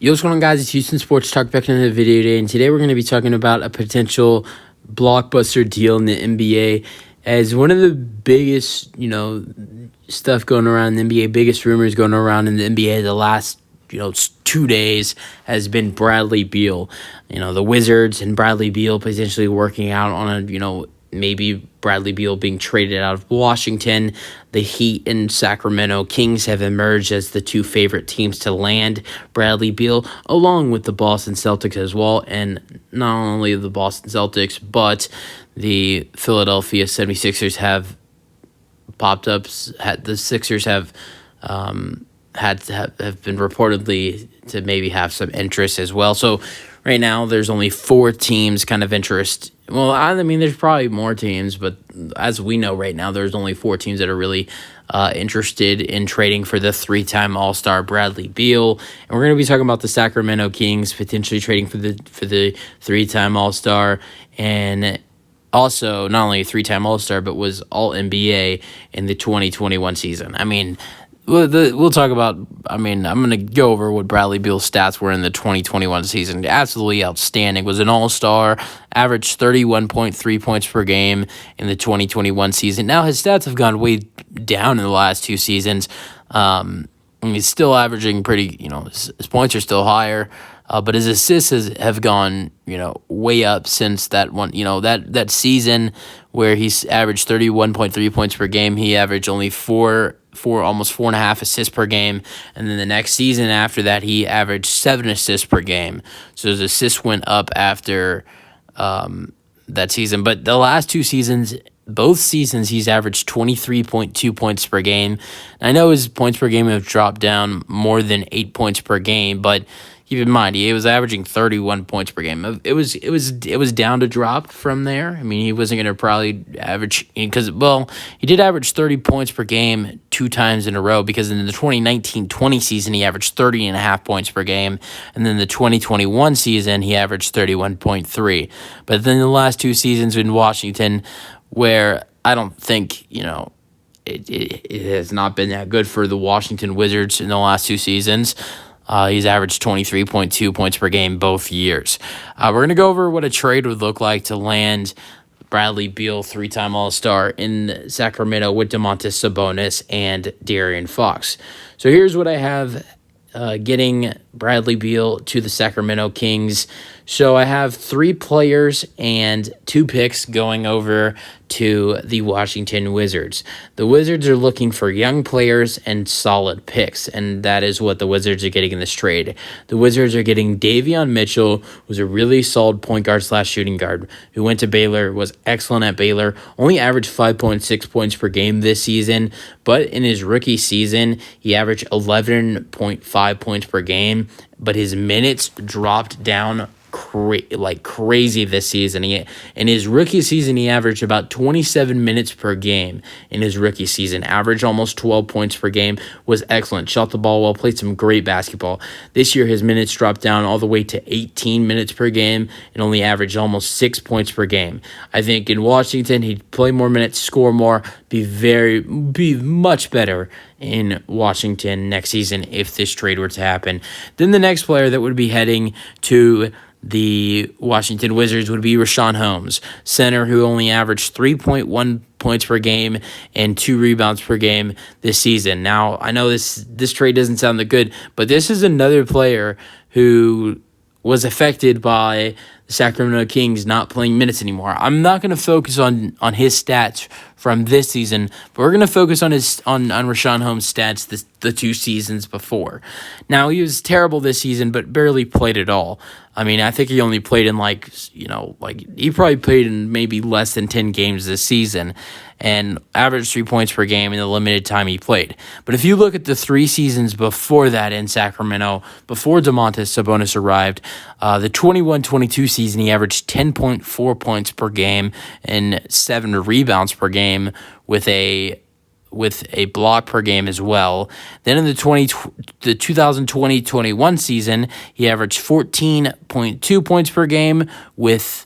Yo, what's going on, guys? It's Houston Sports Talk back in the video today, and today we're going to be talking about a potential blockbuster deal in the NBA. As one of the biggest, stuff going around in the NBA, biggest rumors going around in the NBA the last, 2 days has been Bradley Beal. The Wizards and Bradley Beal potentially working out on a, maybe Bradley Beal being traded out of Washington. The Heat and Sacramento Kings have emerged as the two favorite teams to land Bradley Beal, along with the Boston Celtics as well. And not only the Boston Celtics, but the Philadelphia 76ers have popped up. The Sixers have been reportedly to maybe have some interest as well. So right now, there's only 4 teams kind of interest. Well, I mean, there's probably more teams, but as we know right now, there's only 4 teams that are really interested in trading for the 3-time All-Star Bradley Beal. And we're going to be talking about the Sacramento Kings potentially trading for the 3-time All-Star, and also not only a 3-time All-Star, but was All-NBA in the 2021 season. I mean, we'll talk about, I'm going to go over what Bradley Beal's stats were in the 2021 season. Absolutely outstanding. Was an all-star, averaged 31.3 points per game in the 2021 season. Now, his stats have gone way down in the last 2 seasons. He's still averaging pretty, his points are still higher. But his assists have gone, way up since that one, that season where he's averaged 31.3 points per game. He averaged only almost 4.5 assists per game. And then the next season after that, he averaged 7 assists per game. So his assists went up after that season. But the last 2 seasons, both seasons, he's averaged 23.2 points per game. And I know his points per game have dropped down more than 8 points per game, but keep in mind, he was averaging 31 points per game. It was down to drop from there. I mean, he wasn't going to probably average, because, he did average 30 points per game 2 times in a row, because in the 2019-20 season, he averaged 30.5 points per game, and then the 2021 season, he averaged 31.3. But then the last 2 seasons in Washington, where I don't think, it has not been that good for the Washington Wizards in the last 2 seasons. He's averaged 23.2 points per game both years. We're going to go over what a trade would look like to land Bradley Beal, 3-time All-Star, in Sacramento with Domantas Sabonis and De'Aaron Fox. So here's what I have getting Bradley Beal to the Sacramento Kings. So I have 3 players and 2 picks going over to the Washington Wizards. The Wizards are looking for young players and solid picks, and that is what the Wizards are getting in this trade. The Wizards are getting Davion Mitchell, who's a really solid point guard / shooting guard, who went to Baylor, was excellent at Baylor, only averaged 5.6 points per game this season, but in his rookie season, he averaged 11.5 points per game, but his minutes dropped down crazy this season. In his rookie season, he averaged about 27 minutes per game in his rookie season, averaged almost 12 points per game, was excellent, shot the ball well, played some great basketball. This year, his minutes dropped down all the way to 18 minutes per game and only averaged almost 6 points per game. I think in Washington, he'd play more minutes, score more, be much better in Washington next season if this trade were to happen. Then the next player that would be heading to the Washington Wizards would be Rashawn Holmes, center who only averaged 3.1 points per game and 2 rebounds per game this season. Now, I know this trade doesn't sound that good, but this is another player who was affected by the Sacramento Kings not playing minutes anymore. I'm not going to focus on his stats from this season, but we're going to focus on Rashawn Holmes' stats the 2 seasons before. Now, he was terrible this season, but barely played at all. I mean, I think he only played in he probably played in maybe less than 10 games this season and averaged 3 points per game in the limited time he played. But if you look at the 3 seasons before that in Sacramento, before Domantas Sabonis arrived, the 21-22 season, he averaged 10.4 points per game and 7 rebounds per game with a block per game as well. Then in the 2020-21 season, he averaged 14.2 points per game with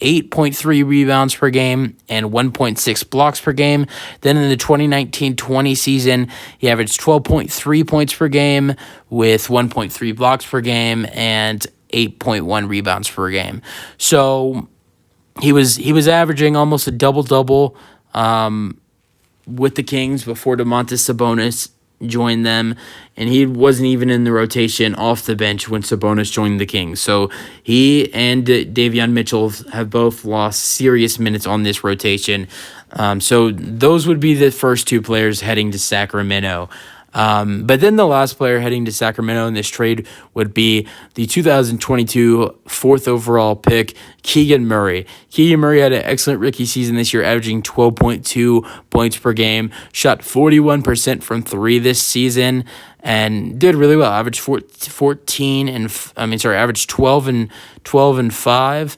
8.3 rebounds per game and 1.6 blocks per game. Then in the 2019-20 season, he averaged 12.3 points per game with 1.3 blocks per game and 8.1 rebounds per game. So he was averaging almost a double-double with the Kings before Domantas Sabonis joined them, and he wasn't even in the rotation off the bench when Sabonis joined the Kings. So he and Davion Mitchell have both lost serious minutes on this rotation. So those would be the first two players heading to Sacramento. But then the last player heading to Sacramento in this trade would be the 2022 fourth overall pick, Keegan Murray. Keegan Murray had an excellent rookie season this year, averaging 12.2 points per game, shot 41% from three this season, and did really well. Averaged 12 and 5.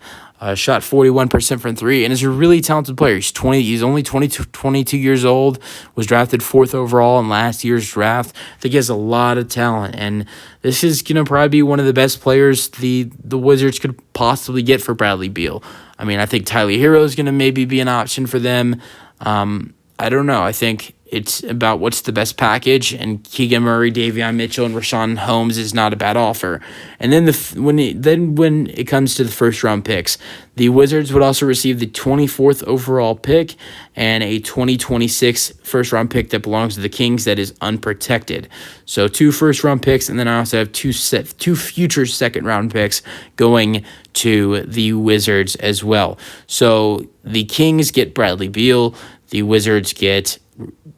Shot 41% from three, and is a really talented player. He's only 22 years old, was drafted fourth overall in last year's draft. I think he has a lot of talent, and this is going to probably be one of the best players the Wizards could possibly get for Bradley Beal. I mean, I think Tyler Hero is going to maybe be an option for them. I don't know. I think it's about what's the best package, and Keegan Murray, Davion Mitchell, and Rashawn Holmes is not a bad offer. And then when it comes to the first round picks, the Wizards would also receive the 24th overall pick and a 2026 first round pick that belongs to the Kings that is unprotected. So 2 first round picks, and then I also have two future second round picks going to the Wizards as well. So the Kings get Bradley Beal, the Wizards get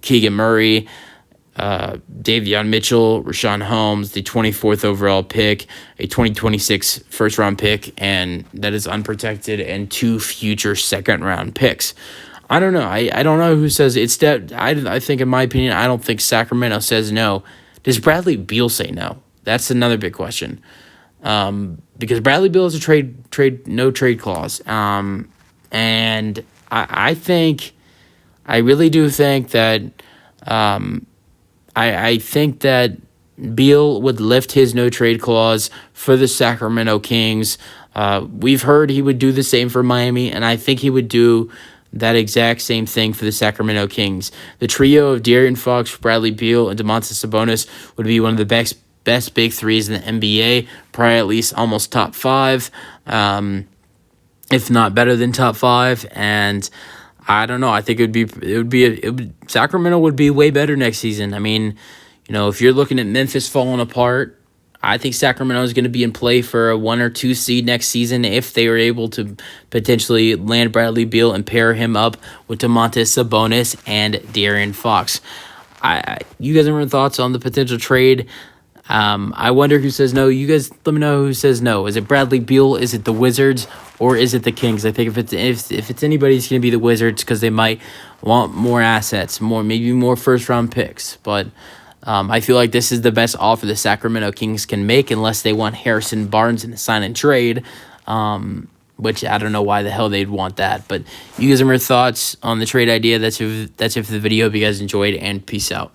Keegan Murray, Davion Mitchell, Rashawn Holmes, the 24th overall pick, a 2026 first-round pick, and that is unprotected, and 2 future second-round picks. I don't know. I don't know who says it's that. I think, in my opinion, I don't think Sacramento says no. Does Bradley Beal say no? That's another big question. Because Bradley Beal has a no trade clause. And I think... I really do think that I think that Beal would lift his no-trade clause for the Sacramento Kings. We've heard he would do the same for Miami, and I think he would do that exact same thing for the Sacramento Kings. The trio of De'Aaron Fox, Bradley Beal, and Domantas Sabonis would be one of the best big threes in the NBA, probably at least almost top 5, if not better than top 5, and I don't know. I think Sacramento would be way better next season. I mean, if you're looking at Memphis falling apart, I think Sacramento is going to be in play for a 1 or 2 seed next season if they are able to potentially land Bradley Beal and pair him up with Domantas Sabonis and De'Aaron Fox. You guys have any thoughts on the potential trade? I wonder who says no. You guys let me know who says no. Is it Bradley Beal? Is it the Wizards? Or is it the Kings? I think if it's anybody, it's going to be the Wizards because they might want more assets, maybe more first-round picks. But I feel like this is the best offer the Sacramento Kings can make unless they want Harrison Barnes in the sign and trade, which I don't know why the hell they'd want that. But you guys have more thoughts on the trade idea. That's it for the video. Hope you guys enjoyed, and peace out.